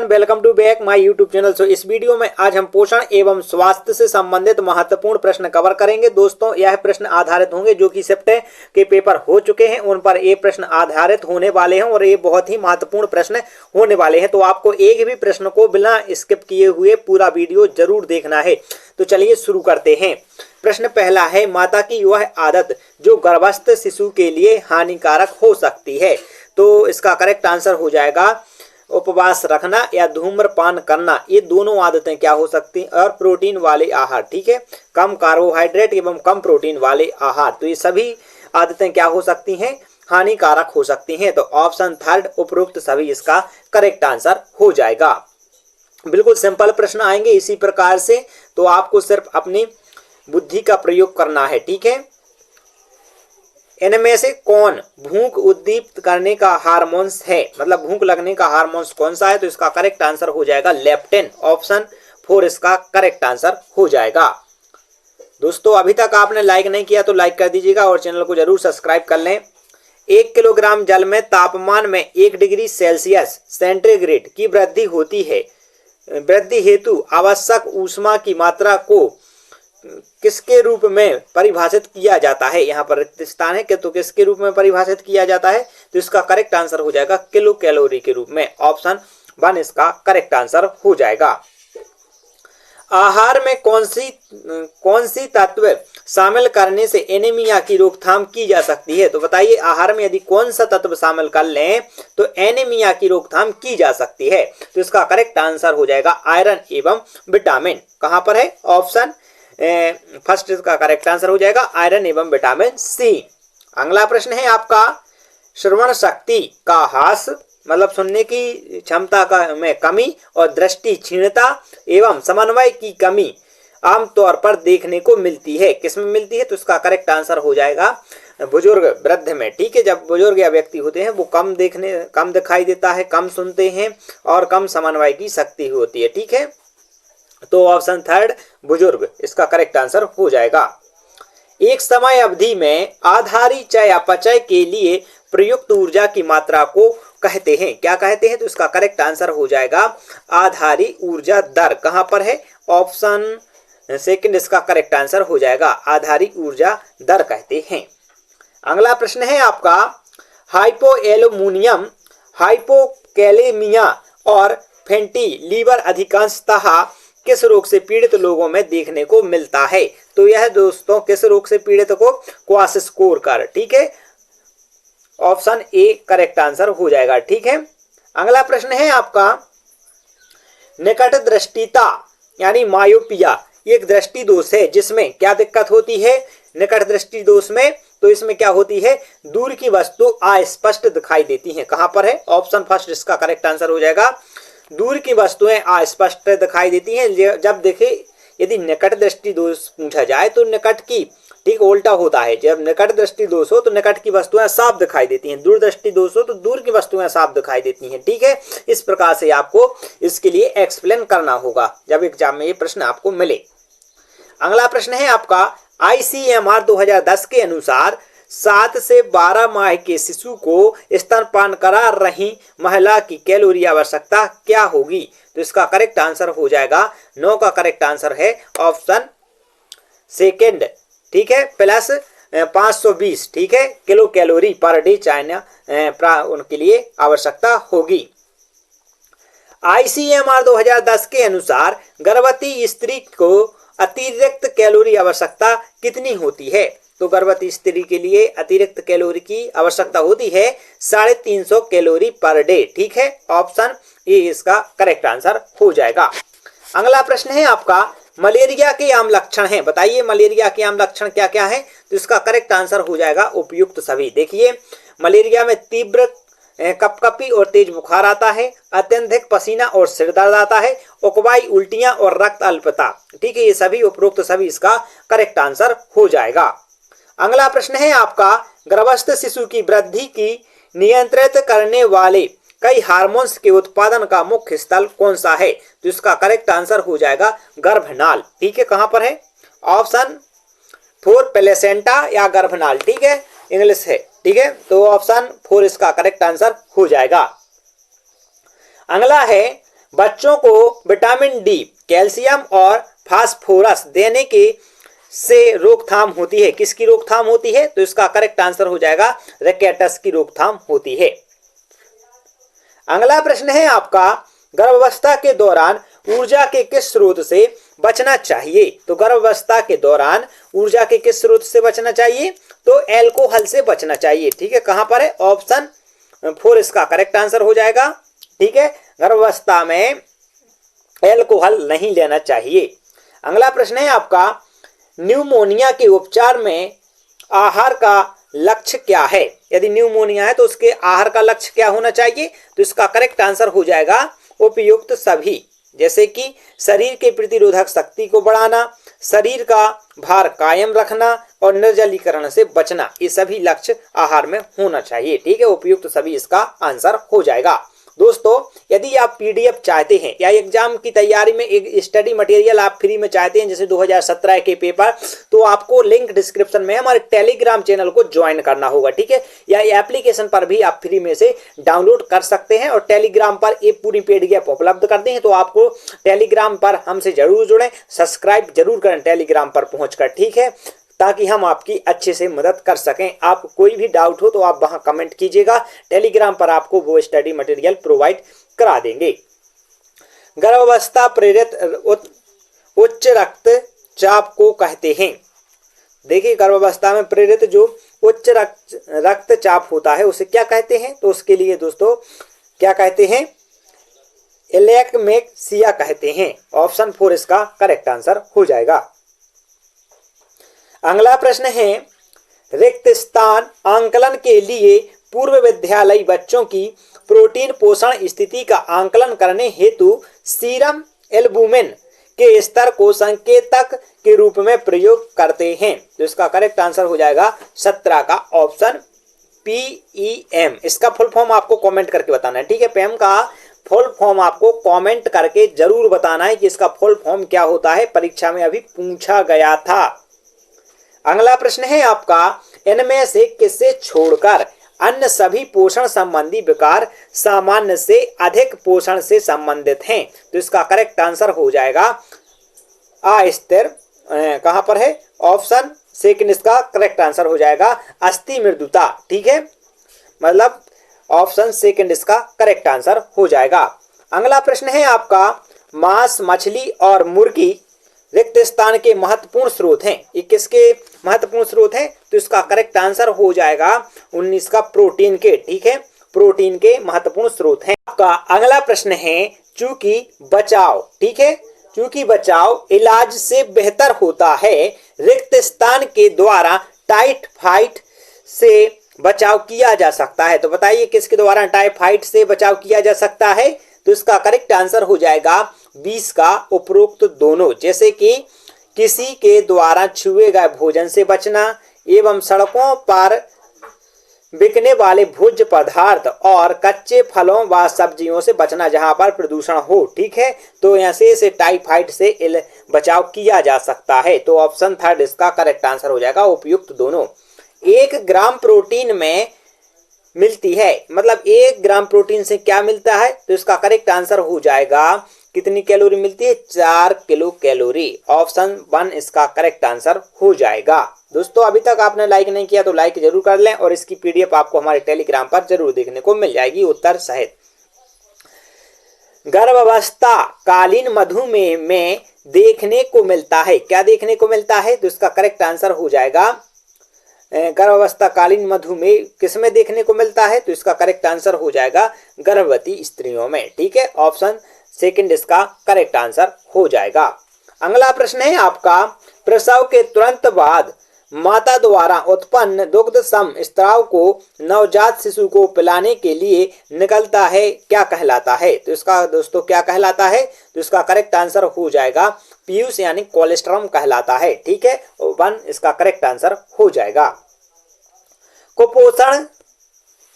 Welcome to back my YouTube channel. इस video में आज हम पोषण एवं स्वास्थ्य से संबंधित महत्वपूर्ण प्रश्न कवर करेंगे। दोस्तों, यह प्रश्न आधारित होंगे जो कि शिफ्ट के पेपर हो चुके हैं, उन पर ये प्रश्न आधारित होने वाले हैं और ये बहुत ही महत्वपूर्ण प्रश्न होने वाले हैं। तो आपको एक भी प्रश्न को बिना स्किप किए हुए पूरा वीडियो जरूर देखना है। तो चलिए शुरू करते हैं। प्रश्न पहला है, माता की वह आदत जो गर्भस्थ शिशु के लिए हानिकारक हो सकती है। तो इसका करेक्ट आंसर हो जाएगा उपवास रखना या धूम्रपान करना। ये दोनों आदतें क्या हो सकती हैं? और प्रोटीन वाले आहार, ठीक है, कम कार्बोहाइड्रेट एवं कम प्रोटीन वाले आहार। तो ये सभी आदतें क्या हो सकती हैं? हानिकारक हो सकती हैं। तो ऑप्शन थर्ड उपरोक्त सभी इसका करेक्ट आंसर हो जाएगा। बिल्कुल सिंपल प्रश्न आएंगे इसी प्रकार से, तो आपको सिर्फ अपनी बुद्धि का प्रयोग करना है, ठीक है। इनमें से कौन भूख उद्दीपित करने का हार्मोन्स है, मतलब भूख लगने का हार्मोन्स कौन सा है? तो इसका करेक्ट आंसर हो जाएगा लेप्टिन। ऑप्शन 4 इसका करेक्ट आंसर हो जाएगा। दोस्तों, अभी तक आपने लाइक नहीं किया तो लाइक कर दीजिएगा और चैनल को जरूर सब्सक्राइब कर लें। 1 किलोग्राम जल में तापमान में 1 डिग्री सेल्सियस सेंटीग्रेड की वृद्धि होती है। वृद्धि हेतु आवश्यक ऊष्मा की मात्रा को किसके रूप में परिभाषित किया जाता है? यहाँ पर रिक्त स्थान है, तो किसके रूप में परिभाषित किया जाता है? तो इसका करेक्ट आंसर हो जाएगा किलो कैलोरी के रूप में। ऑप्शन 1 इसका करेक्ट आंसर हो जाएगा। आहार में कौन सी तत्व शामिल करने से एनीमिया की रोकथाम की जा सकती है? तो बताइए, आहार में यदि कौन सा तत्व शामिल कर लें तो एनीमिया की रोकथाम की जा सकती है? तो इसका करेक्ट आंसर हो जाएगा आयरन एवं विटामिन। कहां पर है? ऑप्शन फर्स्ट इसका करेक्ट आंसर हो जाएगा आयरन एवं विटामिन सी। अगला प्रश्न है आपका, श्रवण शक्ति का ह्रास, मतलब सुनने की क्षमता का में कमी और दृष्टि क्षीणता एवं समन्वय की कमी आमतौर पर देखने को मिलती है। किसमें मिलती है? तो इसका करेक्ट आंसर हो जाएगा बुजुर्ग वृद्ध में, ठीक है। जब बुजुर्ग या व्यक्ति होते हैं वो कम दिखाई देता है, कम सुनते हैं और कम समन्वय की शक्ति होती है, ठीक है। तो ऑप्शन थर्ड बुजुर्ग इसका करेक्ट आंसर हो जाएगा। एक समय अवधि में आधारी चय अपचय के लिए प्रयुक्त ऊर्जा की मात्रा को कहते हैं, क्या कहते हैं? तो इसका करेक्ट आंसर हो जाएगा आधारी ऊर्जा दर। कहां पर है? ऑप्शन सेकंड इसका करेक्ट आंसर हो जाएगा आधारी ऊर्जा दर कहते हैं। अगला प्रश्न है आपका, हाइपोएल्यूमिनियम, हाइपोकैलेमिया और फैटी लीवर अधिकांशतः किस रोग से पीड़ित लोगों में देखने को मिलता है? तो यह दोस्तों किस रोग से पीड़ित को? क्वाशियोर्कर, ठीक है। ऑप्शन ए करेक्ट आंसर हो जाएगा, ठीक है। अगला प्रश्न है आपका, निकट दृष्टिता यानी मायोपिया एक दृष्टि दोष है जिसमें क्या दिक्कत होती है? निकट दृष्टि दोष में तो इसमें क्या होती है? दूर की वस्तु अस्पष्ट दिखाई देती हैं। कहां पर है? ऑप्शन फर्स्ट इसका करेक्ट आंसर हो जाएगा दूर की वस्तुएं अस्पष्ट दिखाई देती हैं। जब देखे यदि निकट दृष्टि दोष पूछा जाए तो निकट की ठीक उल्टा होता है। जब निकट दृष्टि दोष हो तो निकट की वस्तुएं साफ दिखाई देती हैं, दूर दृष्टि दोष हो तो दूर की वस्तुएं साफ दिखाई देती हैं, ठीक है। इस प्रकार से आपको इसके लिए एक्सप्लेन करना होगा जब एग्जाम में ये प्रश्न आपको मिले। अगला प्रश्न है आपका, ICMR 2010 के अनुसार 7 से 12 माह के शिशु को स्तनपान करा रही महिला की कैलोरी आवश्यकता क्या होगी? तो इसका करेक्ट आंसर हो जाएगा 9 का करेक्ट आंसर है ऑप्शन सेकंड, ठीक है, प्लस 520, ठीक है, kilo calorie per day China उनके लिए आवश्यकता होगी। ICMR 2010 के अनुसार गर्भवती स्त्री को अतिरिक्त कैलोरी आवश्यकता कितनी होती है? तो गर्भवती स्त्री के लिए अतिरिक्त कैलोरी की आवश्यकता होती है 350 कैलोरी पर डे, ठीक है। ऑप्शन ए इसका करेक्ट आंसर हो जाएगा। अगला प्रश्न है आपका, मलेरिया के आम लक्षण हैं, बताइए मलेरिया के आम लक्षण क्या क्या है? तो इसका करेक्ट आंसर हो जाएगा उपयुक्त सभी। देखिए, मलेरिया में तीव्र कपकपी और तेज बुखार आता है, अत्यधिक पसीना और सिर दर्द आता है, उकवाई, उल्टियां और रक्त अल्पता, ठीक है। ये सभी उपरोक्त सभी इसका करेक्ट आंसर हो जाएगा। अगला प्रश्न है आपका, गर्भस्थ शिशु की वृद्धि की नियंत्रित करने वाले कई हार्मोन्स के उत्पादन का मुख्य स्थल कौन सा है? तो इसका करेक्ट आंसर हो जाएगा गर्भनाल, ठीक है। कहां पर है? ऑप्शन 4 प्लेसेंटा या गर्भनाल, ठीक है, इंग्लिश है, ठीक है। तो ऑप्शन 4 इसका करेक्ट आंसर हो जाएगा। अगला है, बच्चों को विटामिन डी, कैल्शियम और फास्फोरस देने के से रोकथाम होती है। किसकी रोकथाम होती है? तो इसका करेक्ट आंसर हो जाएगा रैकेटस की रोकथाम होती है। अगला प्रश्न है आपका, गर्भावस्था के दौरान ऊर्जा के किस स्रोत से बचना चाहिए? तो गर्भावस्था के दौरान ऊर्जा के किस स्रोत से बचना चाहिए? तो एल्कोहल से बचना चाहिए। ठीक है, कहां पर है? ऑप्शन 4 इसका करेक्ट आंसर हो जाएगा। ठीक है, गर्भावस्था में एल्कोहल नहीं लेना चाहिए। अगला प्रश्न है आपका, न्यूमोनिया के उपचार में आहार का लक्ष्य क्या है? यदि न्यूमोनिया है तो उसके आहार का लक्ष्य क्या होना चाहिए? तो इसका करेक्ट आंसर हो जाएगा उपयुक्त सभी, जैसे कि शरीर के प्रतिरोधक शक्ति को बढ़ाना, शरीर का भार कायम रखना और निर्जलीकरण से बचना। ये सभी लक्ष्य आहार में होना चाहिए। ठीक है, उपयुक्त सभी इसका आंसर हो जाएगा। दोस्तों, यदि आप पीडीएफ चाहते हैं या एग्जाम की तैयारी में एक स्टडी मटेरियल आप फ्री में चाहते हैं, जैसे 2017 के पेपर, तो आपको लिंक डिस्क्रिप्शन में हमारे टेलीग्राम चैनल को ज्वाइन करना होगा। ठीक है, या एप्लीकेशन पर भी आप फ्री में से डाउनलोड कर सकते हैं और टेलीग्राम पर ये पूरी पीडीएफ उपलब्ध करते हैं। तो आपको टेलीग्राम पर हमसे जरूर जुड़ें, सब्सक्राइब जरूर करें टेलीग्राम पर पहुंचकर। ठीक है, ताकि हम आपकी अच्छे से मदद कर सकें। आप कोई भी डाउट हो तो आप वहां कमेंट कीजिएगा, टेलीग्राम पर आपको वो स्टडी मटेरियल प्रोवाइड करा देंगे। गर्भावस्था प्रेरित उच्च रक्तचाप को कहते हैं। देखिए, गर्भावस्था में प्रेरित जो उच्च रक्तचाप होता है उसे क्या कहते हैं? तो उसके लिए दोस्तों क्या कहते हैं? एलेक्मेक्सिया कहते हैं। ऑप्शन 4 इसका करेक्ट आंसर हो जाएगा। अगला प्रश्न है, रिक्त स्थान आंकलन के लिए पूर्व विद्यालयी बच्चों की प्रोटीन पोषण स्थिति का आंकलन करने हेतु सीरम एल्बुमिन के स्तर को संकेतक के रूप में प्रयोग करते हैं। तो इसका करेक्ट आंसर हो जाएगा 17 का ऑप्शन PEM। इसका फुल फॉर्म आपको कमेंट करके बताना है। ठीक है, PEM का फुल फॉर्म आपको कमेंट करके जरूर बताना है कि इसका फुल फॉर्म क्या होता है, परीक्षा में अभी पूछा गया था। अगला प्रश्न है आपका, इनमें से किसे छोड़कर अन्य सभी पोषण संबंधी विकार सामान्य से अधिक पोषण से संबंधित हैं? तो इसका करेक्ट आंसर हो जाएगा अस्थिर। कहां पर है? ऑप्शन 2 इसका करेक्ट आंसर हो जाएगा अस्थि मृदुता। ठीक है, मतलब ऑप्शन 2 इसका करेक्ट आंसर हो जाएगा। अगला प्रश्न है आपका, मांस, मछली और मुर्गी रिक्त स्थान के महत्वपूर्ण स्रोत हैं। ये किसके महत्वपूर्ण स्रोत हैं? तो इसका करेक्ट आंसर हो जाएगा 19 का प्रोटीन के। ठीक है, प्रोटीन के महत्वपूर्ण स्रोत हैं। आपका अगला प्रश्न है, चूंकि बचाव, ठीक है, चूंकि बचाव इलाज से बेहतर होता है, रिक्त स्थान के द्वारा टाइफाइड से बचाव किया जा सकता है। तो बताइए किसके द्वारा टाइफाइड से बचाव किया जा सकता है? तो इसका करेक्ट आंसर हो जाएगा 20 का उपरोक्त दोनों, जैसे कि किसी के द्वारा छुए गए भोजन से बचना एवं सड़कों पर बिकने वाले भोज्य पदार्थ और कच्चे फलों व सब्जियों से बचना जहां पर प्रदूषण हो। ठीक है, तो यहाँ से टाइफाइड से बचाव किया जा सकता है। तो ऑप्शन 3 इसका करेक्ट आंसर हो जाएगा उपयुक्त दोनों। 1 ग्राम प्रोटीन में मिलती है, मतलब 1 ग्राम प्रोटीन से क्या मिलता है? तो इसका करेक्ट आंसर हो जाएगा कितनी कैलोरी मिलती है? 4 किलो कैलोरी। ऑप्शन 1 इसका करेक्ट आंसर हो जाएगा। दोस्तों, अभी तक आपने लाइक नहीं किया तो लाइक जरूर कर लें और इसकी पीडीएफ आपको हमारे टेलीग्राम पर जरूर देखने को मिल जाएगी उत्तर सहित। गर्भावस्था कालीन मधुमेह में देखने को मिलता है, क्या देखने को मिलता है? तो इसका करेक्ट आंसर हो जाएगा गर्भावस्था कालीन मधुमेह किसमें देखने को मिलता है? तो इसका करेक्ट आंसर हो जाएगा गर्भवती स्त्रियों में। ठीक है, ऑप्शन 2 इसका करेक्ट आंसर हो जाएगा। अगला प्रश्न है आपका, प्रसव के तुरंत बाद माता द्वारा उत्पन्न दुग्ध सम स्राव को नवजात शिशु को पिलाने के लिए निकलता है, क्या कहलाता है? तो इसका दोस्तों क्या कहलाता है? तो इसका करेक्ट आंसर हो जाएगा पीयूष यानी कोलेस्ट्रॉम कहलाता है। ठीक है, 1 इसका करेक्ट आंसर हो जाएगा। कुपोषण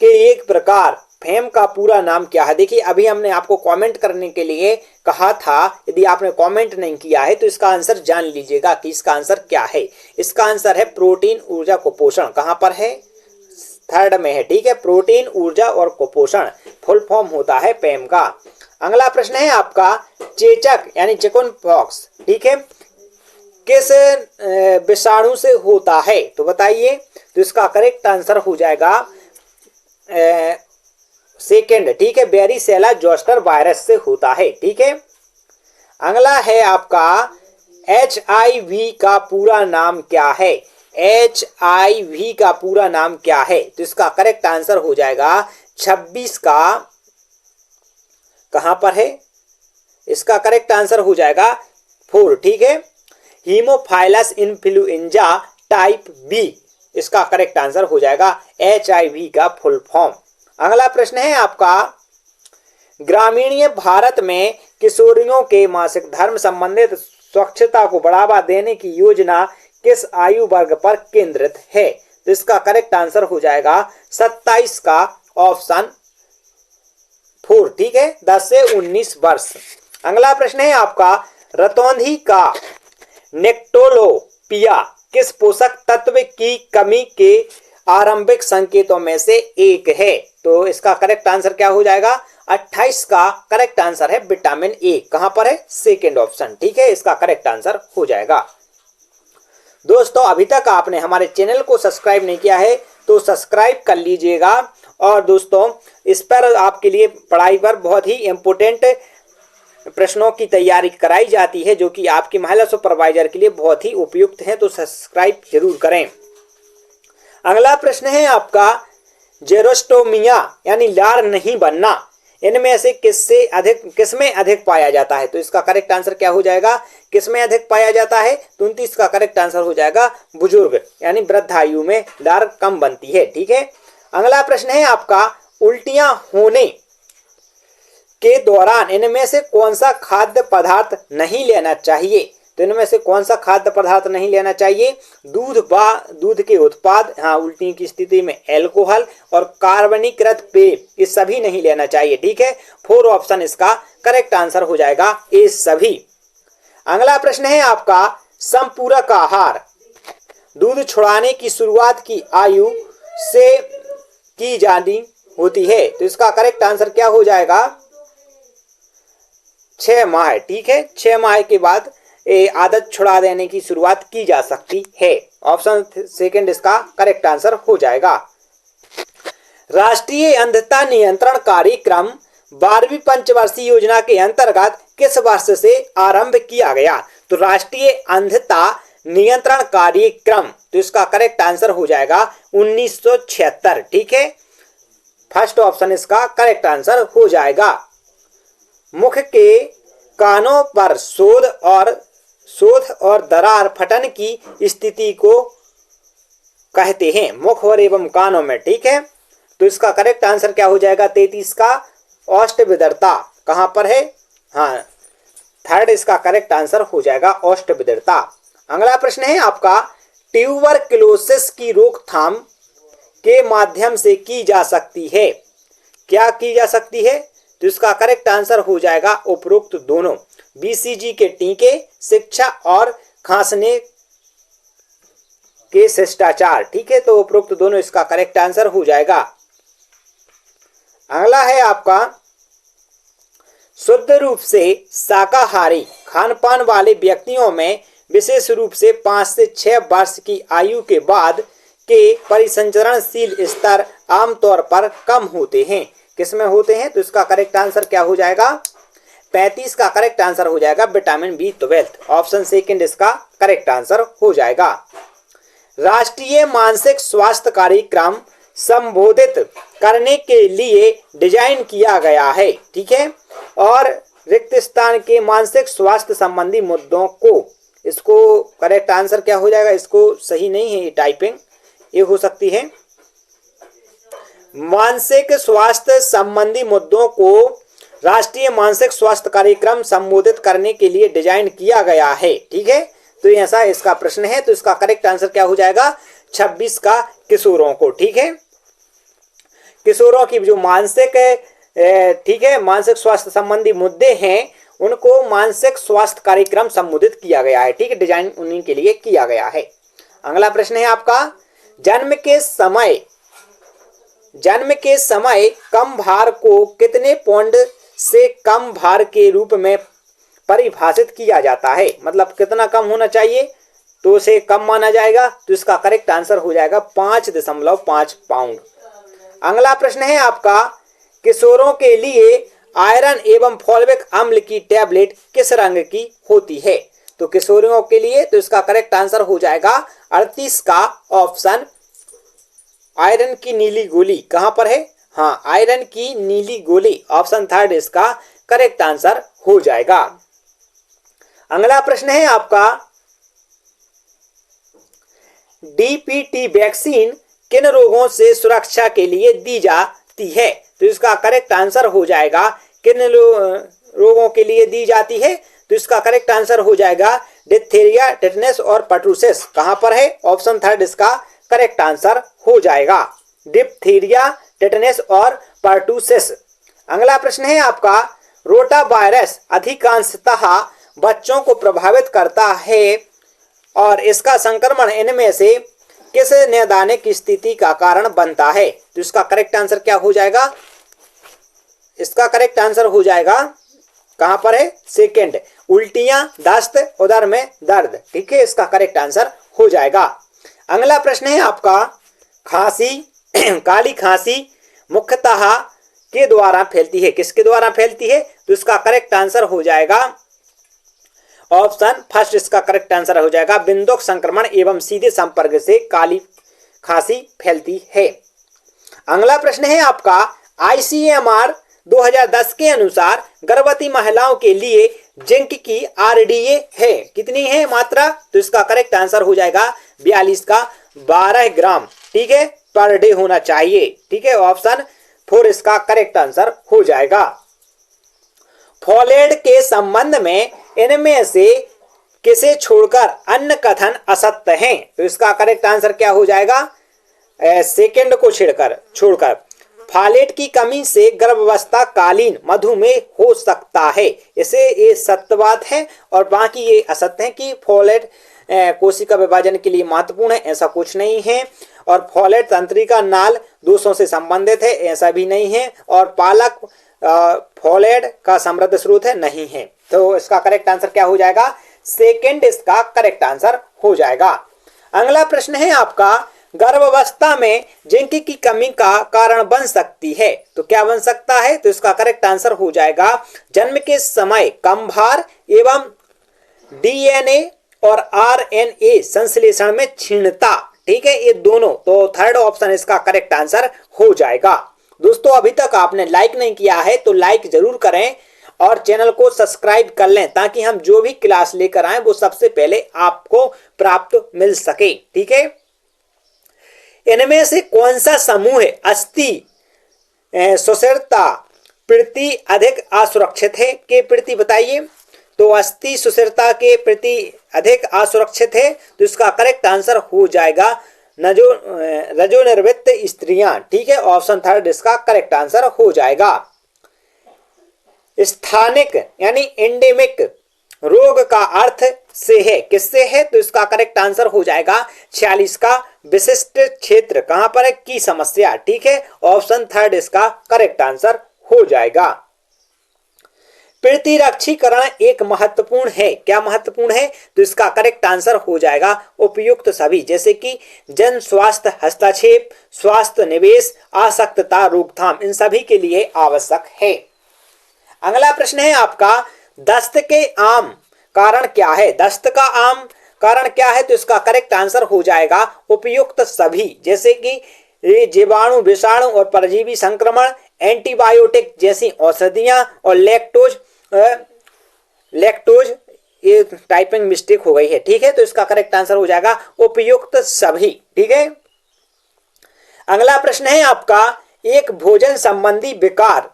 के एक प्रकार फेम का पूरा नाम क्या है? देखिए, अभी हमने आपको कमेंट करने के लिए कहा था, यदि आपने कमेंट नहीं किया है तो इसका आंसर जान लीजिएगा कि इसका आंसर क्या है। इसका आंसर है प्रोटीन, ऊर्जा, कुपोषण। कहां पर है? 3rd में है। ठीक है, प्रोटीन, ऊर्जा और कुपोषण फुल फॉर्म होता है पेम का। अगला प्रश्न है आपका चेचक यानी चिकन पॉक्स, ठीक है, किस विषाणु से होता है? तो बताइए। तो इसका करेक्ट आंसर हो जाएगा सेकेंड, ठीक है, वेरिसेला जोस्टर वायरस से होता है, ठीक है। अगला है आपका HIV का पूरा नाम क्या है? HIV का पूरा नाम क्या है? तो इसका करेक्ट आंसर हो जाएगा 26 का, कहां पर है? इसका करेक्ट आंसर हो जाएगा 4, ठीक है, हीमोफाइलस इन्फ्लुएंजा टाइप बी, इसका करेक्ट आंसर हो जाएगा HIV का फुल फॉर्म। अगला प्रश्न है आपका ग्रामीण भारत में किशोरियों के मासिक धर्म संबंधित स्वच्छता को बढ़ावा देने की योजना किस आयु वर्ग पर केंद्रित है? तो इसका करेक्ट आंसर हो जाएगा 27 का ऑप्शन 4, ठीक है, 10 से 19 वर्ष। अगला प्रश्न है आपका रतौंधी का नेक्टोलोपिया किस पोषक तत्व की कमी के आरंभिक संकेतों में से एक है? तो इसका करेक्ट आंसर क्या हो जाएगा? 28 का करेक्ट आंसर है विटामिन ए, कहां पर है? सेकेंड ऑप्शन, ठीक है, इसका करेक्ट आंसर हो जाएगा। दोस्तों अभी तक आपने हमारे चैनल को सब्सक्राइब नहीं किया है तो सब्सक्राइब कर लीजिएगा। और दोस्तों इस पर आपके लिए पढ़ाई पर बहुत ही इम्पोर्टेंट प्रश्नों की तैयारी कराई जाती है जो कि आपकी महिला सुपरवाइजर के लिए बहुत ही उपयुक्त है, तो सब्सक्राइब जरूर करें। अगला प्रश्न है आपका जेरोस्टोमिया यानी लार नहीं बनना, इनमें से किसमें अधिक पाया जाता है? तो इसका करेक्ट आंसर क्या हो जाएगा? किसमें अधिक पाया जाता है? 29 का करेक्ट आंसर हो जाएगा बुजुर्ग यानी वृद्ध आयु में लार कम बनती है, ठीक है। अगला प्रश्न है आपका उल्टियां होने के दौरान इनमें से कौन सा खाद्य पदार्थ नहीं लेना चाहिए? तो इनमें से कौन सा खाद्य पदार्थ नहीं लेना चाहिए? दूध के उत्पाद, हाँ, उल्टी की स्थिति में अल्कोहल और कार्बनीकृत पेय, ये सभी नहीं लेना चाहिए, ठीक है। 4 ऑप्शन इसका करेक्ट आंसर हो जाएगा, ये सभी। अगला प्रश्न है आपका संपूरक आहार दूध छुड़ाने की शुरुआत की आयु से की जानी होती है, तो इसका करेक्ट आंसर क्या हो जाएगा? 6 माह, ठीक है, 6 माह के बाद आदत छुड़ा देने की शुरुआत की जा सकती है। ऑप्शन सेकंड इसका करेक्ट आंसर हो जाएगा। राष्ट्रीय अंधता नियंत्रण कार्यक्रम 12वीं पंचवर्षीय योजना के अंतर्गत किस वर्ष से आरंभ किया गया? तो राष्ट्रीय अंधता नियंत्रण कार्यक्रम, तो इसका करेक्ट आंसर हो जाएगा 1976, ठीक है, फर्स्ट ऑप्शन इसका करेक्ट आंसर हो जाएगा। मुख के कानों पर शोध और दरार फटन की स्थिति को कहते हैं, मुख और एवं कानों में, ठीक है। तो इसका करेक्ट आंसर क्या हो जाएगा? 33 का औष्ठविदरता, कहां पर है? हाँ, थर्ड इसका करेक्ट आंसर हो जाएगा औष्ठविदरता। अगला प्रश्न है आपका ट्यूबरक्लोसिस की रोकथाम के माध्यम से की जा सकती है, क्या की जा सकती है? तो इसका करेक्ट आंसर हो जाएगा उपरोक्त दोनों, BCG के टीके, शिक्षा और खांसने के शिष्टाचार, ठीक है, तो उपरोक्त दोनों इसका करेक्ट आंसर हो जाएगा। अगला है आपका शुद्ध रूप से शाकाहारी खानपान वाले व्यक्तियों में विशेष रूप से 5 से 6 वर्ष की आयु के बाद के परिसंचरणशील स्तर आमतौर पर कम होते हैं, किसमें होते हैं? तो इसका करेक्ट आंसर क्या हो जाएगा? 35 का करेक्ट आंसर हो जाएगा विटामिन B12, ऑप्शन सेकंड इसका करेक्ट आंसर हो जाएगा। राष्ट्रीय मानसिक स्वास्थ्य कार्यक्रम संबोधित करने के लिए डिजाइन किया गया है, ठीक है, और रिक्त स्थान के मानसिक स्वास्थ्य संबंधी मुद्दों को, इसको करेक्ट आंसर क्या हो जाएगा? इसको सही नहीं है ये टाइपिंग, ये हो सकती है मानसिक स्वास्थ्य संबंधी मुद्दों को राष्ट्रीय मानसिक स्वास्थ्य कार्यक्रम संबोधित करने के लिए डिजाइन किया गया है, ठीक है। तो ऐसा इसका प्रश्न है, तो इसका करेक्ट आंसर क्या हो जाएगा? 26 का किशोरों को, ठीक है, किशोरों की जो मानसिक, ठीक है, मानसिक स्वास्थ्य संबंधी मुद्दे हैं उनको मानसिक स्वास्थ्य कार्यक्रम संबोधित किया गया है, ठीक है, डिजाइन उन्हीं के लिए किया गया है। अगला प्रश्न है आपका जन्म के समय कम भार को कितने पौंड से कम भार के रूप में परिभाषित किया जाता है। मतलब कितना कम होना चाहिए तो उसे कम माना जाएगा, तो इसका करेक्ट आंसर हो जाएगा 5.5 पाउंड। अगला प्रश्न है आपका, किशोरों के लिए आयरन एवं फॉलिक अम्ल की टैबलेट किस रंग की होती है? तो किशोरियों के लिए तो इसका करेक्ट आंसर हो जाएगा 38 का ऑप्शन आयरन की नीली गोली। कहां पर है? हाँ, आयरन की नीली गोली, ऑप्शन थर्ड इसका करेक्ट आंसर हो जाएगा। अगला प्रश्न है आपका, डीपीटी वैक्सीन किन रोगों से सुरक्षा के लिए दी जाती है? तो इसका करेक्ट आंसर हो जाएगा किन रोगों के लिए दी जाती है? तो इसका करेक्ट आंसर हो जाएगा डिप्थीरिया, टेटनस और पर्टुसिस। कहां पर है? ऑप्शन थर्ड इसका करेक्ट आंसर हो जाएगा, डिप्थीरिया, टेटनस और पर्टुसिस। अगला प्रश्न है आपका, रोटा वायरस अधिकांशतः बच्चों को प्रभावित करता है और इसका संक्रमण इनमें से किस नैदानिक स्थिति का कारण बनता है? तो इसका करेक्ट आंसर क्या हो जाएगा? इसका करेक्ट आंसर हो जाएगा, कहां पर है? सेकंड, उल्टियां, दस्त, उदर में दर्द। ठीक है, इसका करेक्ट आंसर हो जाएगा। अगला प्रश्न है आपका, खांसी काली खांसी मुख्यतः के द्वारा फैलती है? किसके द्वारा फैलती है? तो इसका करेक्ट आंसर हो जाएगा ऑप्शन फर्स्ट, इसका करेक्ट आंसर हो जाएगा बिंदुक संक्रमण एवं सीधे संपर्क से काली खांसी फैलती है। अगला प्रश्न है आपका, आईसीएमआर 2010 के अनुसार गर्भवती महिलाओं के लिए जिंक की आरडीए है कितनी है मात्रा? तो इसका करेक्ट आंसर हो जाएगा 42 का 12 ग्राम। ठीक है, पर डे होना चाहिए। ठीक है, ऑप्शन 4 इसका करेक्ट आंसर हो जाएगा। फोलेट के संबंध में इनमें से किसे छोड़कर अन्य कथन असत्य हैं? तो इसका करेक्ट आंसर क्या हो जाएगा? सेकंड को छोड़कर फोलेट की कमी से गर्भावस्था कालीन मधुमेह हो सकता है, इसे ये सत्य बात है और बाकी ये असत्य है कि फोलेट कोशिका विभाजन के लिए महत्वपूर्ण है, ऐसा कुछ नहीं है। और फोलेट तंत्रिका नाल दोषों से संबंधित है, ऐसा भी नहीं है। और पालक फोलेट का समृद्ध स्रोत है, नहीं है। तो इसका करेक्ट आंसर क्या हो जाएगा? सेकंड इसका करेक्ट आंसर हो जाएगा। अगला प्रश्न है आपका, गर्भावस्था में जिंक की कमी का कारण बन सकती है, तो क्या बन सकता है? तो इसका करेक्ट आंसर हो जाएगा जन्म के समय कम भार एवं डीएनए और आरएनए संश्लेषण में क्षीणता। ठीक है, ये दोनों, तो थर्ड ऑप्शन इसका करेक्ट आंसर हो जाएगा। दोस्तों, अभी तक आपने लाइक नहीं किया है तो लाइक जरूर करें और चैनल को सब्सक्राइब कर लें ताकि हम जो भी क्लास लेकर आए वो सबसे पहले आपको प्राप्त मिल सके। ठीक है, इनमें से कौन सा समूह अस्थि सुस्थिरता प्रति अधिक असुरक्षित है? के प्रति बताइए। तो अस्थि सुस्थिरता के प्रति अधिक असुरक्षित है, तो इसका करेक्ट आंसर हो जाएगा रजोनिर्वित स्त्रियां। ठीक है, ऑप्शन थर्ड इसका करेक्ट आंसर हो जाएगा। स्थानिक यानी एंडेमिक रोग का अर्थ से है, किससे है? तो इसका करेक्ट आंसर हो जाएगा 46 का विशिष्ट क्षेत्र। कहां पर है? की समस्या। ठीक है, ऑप्शन थर्ड इसका करेक्ट आंसर हो जाएगा। प्रतिरक्षीकरण एक महत्वपूर्ण है, क्या महत्वपूर्ण है? तो इसका करेक्ट आंसर हो जाएगा उपयुक्त सभी, जैसे कि जन स्वास्थ्य हस्तक्षेप, स्वास्थ्य निवेश, आसक्तता रोकथाम, इन सभी के लिए आवश्यक है। अगला प्रश्न है आपका, दस्त के आम कारण क्या है? दस्त का आम कारण क्या है? तो इसका करेक्ट आंसर हो जाएगा उपयुक्त सभी, जैसे कि जीवाणु, विषाणु और परजीवी संक्रमण, एंटीबायोटिक जैसी औषधियां और लैक्टोज ये टाइपिंग मिस्टेक हो गई है। ठीक है, तो इसका करेक्ट आंसर हो जाएगा उपयुक्त सभी। ठीक है, अगला प्रश्न है आपका, एक भोजन संबंधी विकार,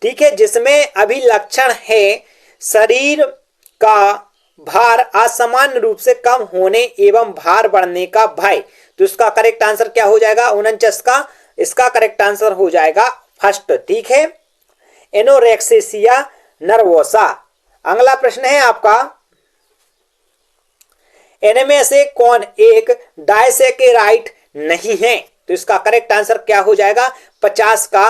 ठीक है, जिसमें अभिलक्षण है शरीर का भार असामान्य रूप से कम होने एवं भार बढ़ने का भय, तो इसका करेक्ट आंसर क्या हो जाएगा? 49 का इसका करेक्ट आंसर हो जाएगा फर्स्ट। ठीक है, एनोरेक्सिया नर्वोसा। अगला प्रश्न है आपका, इनमें से कौन एक डायसेकेराइड नहीं है? तो इसका करेक्ट आंसर क्या हो जाएगा? 50 का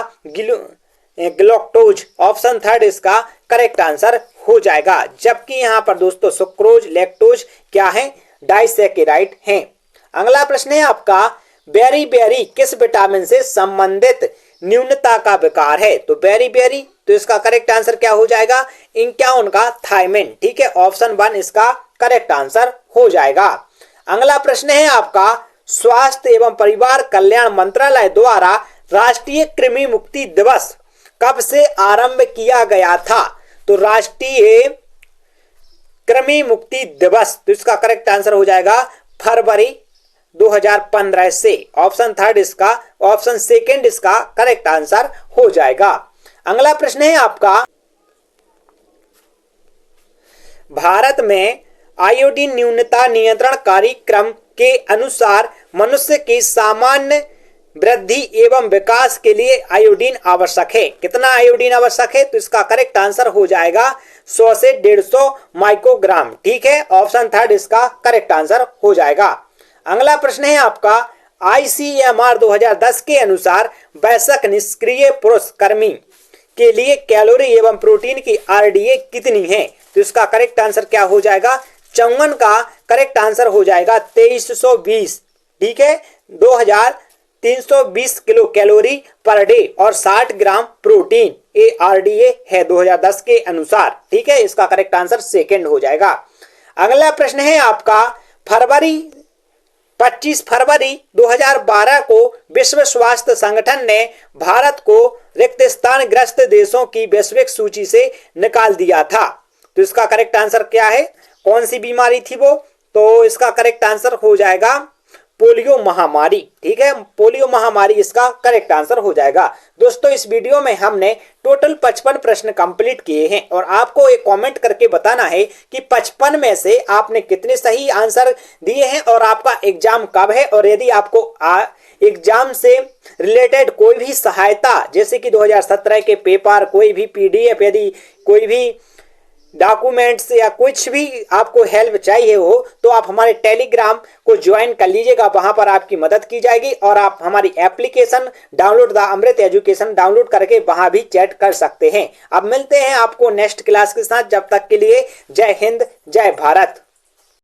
ग्लूकोज, ऑप्शन थर्ड इसका करेक्ट आंसर हो जाएगा। जबकि यहाँ पर दोस्तों सुक्रोज, लैक्टोज क्या है, डाइसैकेराइड हैं। अगला प्रश्न है आपका, बेरी बेरी किस विटामिन से संबंधित न्यूनता का विकार है? तो बेरी बेरी, तो इसका करेक्ट आंसर क्या हो जाएगा, 51 का थायमिन। ठीक है, ऑप्शन 1 इसका करेक्ट आंसर हो जाएगा। अगला प्रश्न है आपका, स्वास्थ्य एवं परिवार कल्याण मंत्रालय द्वारा राष्ट्रीय कृमि मुक्ति दिवस कब से आरंभ किया गया था? तो राष्ट्रीय कृमि मुक्ति दिवस, तो इसका करेक्ट आंसर हो जाएगा फरवरी 2015 से। ऑप्शन थर्ड इसका, ऑप्शन सेकंड इसका करेक्ट आंसर हो जाएगा। अगला प्रश्न है आपका, भारत में आयोडीन न्यूनता नियंत्रण कार्यक्रम के अनुसार मनुष्य की सामान्य वृद्धि एवं विकास के लिए आयोडीन आवश्यक है। कितना आयोडीन आवश्यक है? तो इसका करेक्ट आंसर हो जाएगा 100 से 150 माइक्रोग्राम। ठीक है, ऑप्शन थर्ड इसका करेक्ट आंसर हो जाएगा। अगला प्रश्न है आपका, ICMR 2010 के अनुसार वयस्क निष्क्रिय पुरुष कर्मी के लिए कैलोरी एवं प्रोटीन की RDA कितनी है? तो इसका करेक्ट आंसर क्या हो जाएगा, 54 का करेक्ट आंसर हो जाएगा 2320। ठीक है, 2320 किलो कैलोरी पर डे और 60 ग्राम प्रोटीन, ये RDA है 2010 के अनुसार। ठीक है, इसका करेक्ट आंसर सेकंड हो जाएगा। अगला प्रश्न है आपका, 25 फरवरी 2012 को विश्व स्वास्थ्य संगठन ने भारत को रिक्त स्थान ग्रस्त देशों की वैश्विक सूची से निकाल दिया था। तो इसका करेक्ट आंसर क्या है, कौन सी बीमारी थी वो? तो इसका करेक्ट आंसर हो जाएगा पोलियो महामारी। ठीक है, पोलियो महामारी इसका करेक्ट आंसर हो जाएगा। दोस्तों इस वीडियो में हमने टोटल 55 प्रश्न कंप्लीट किए हैं और आपको एक कमेंट करके बताना है कि 55 में से आपने कितने सही आंसर दिए हैं और आपका एग्जाम कब है। और यदि आपको एग्जाम से रिलेटेड कोई भी सहायता, जैसे कि 2017 के पेपर, कोई भी PDF, यदि कोई भी डॉक्यूमेंट्स या कुछ भी आपको हेल्प चाहिए हो, तो आप हमारे टेलीग्राम को ज्वाइन कर लीजिएगा। वहां पर आपकी मदद की जाएगी और आप हमारी application download the Amrit education download करके वहां भी चैट कर सकते हैं। अब मिलते हैं आपको नेक्स्ट क्लास के साथ, जब तक के लिए जय हिंद, जय भारत।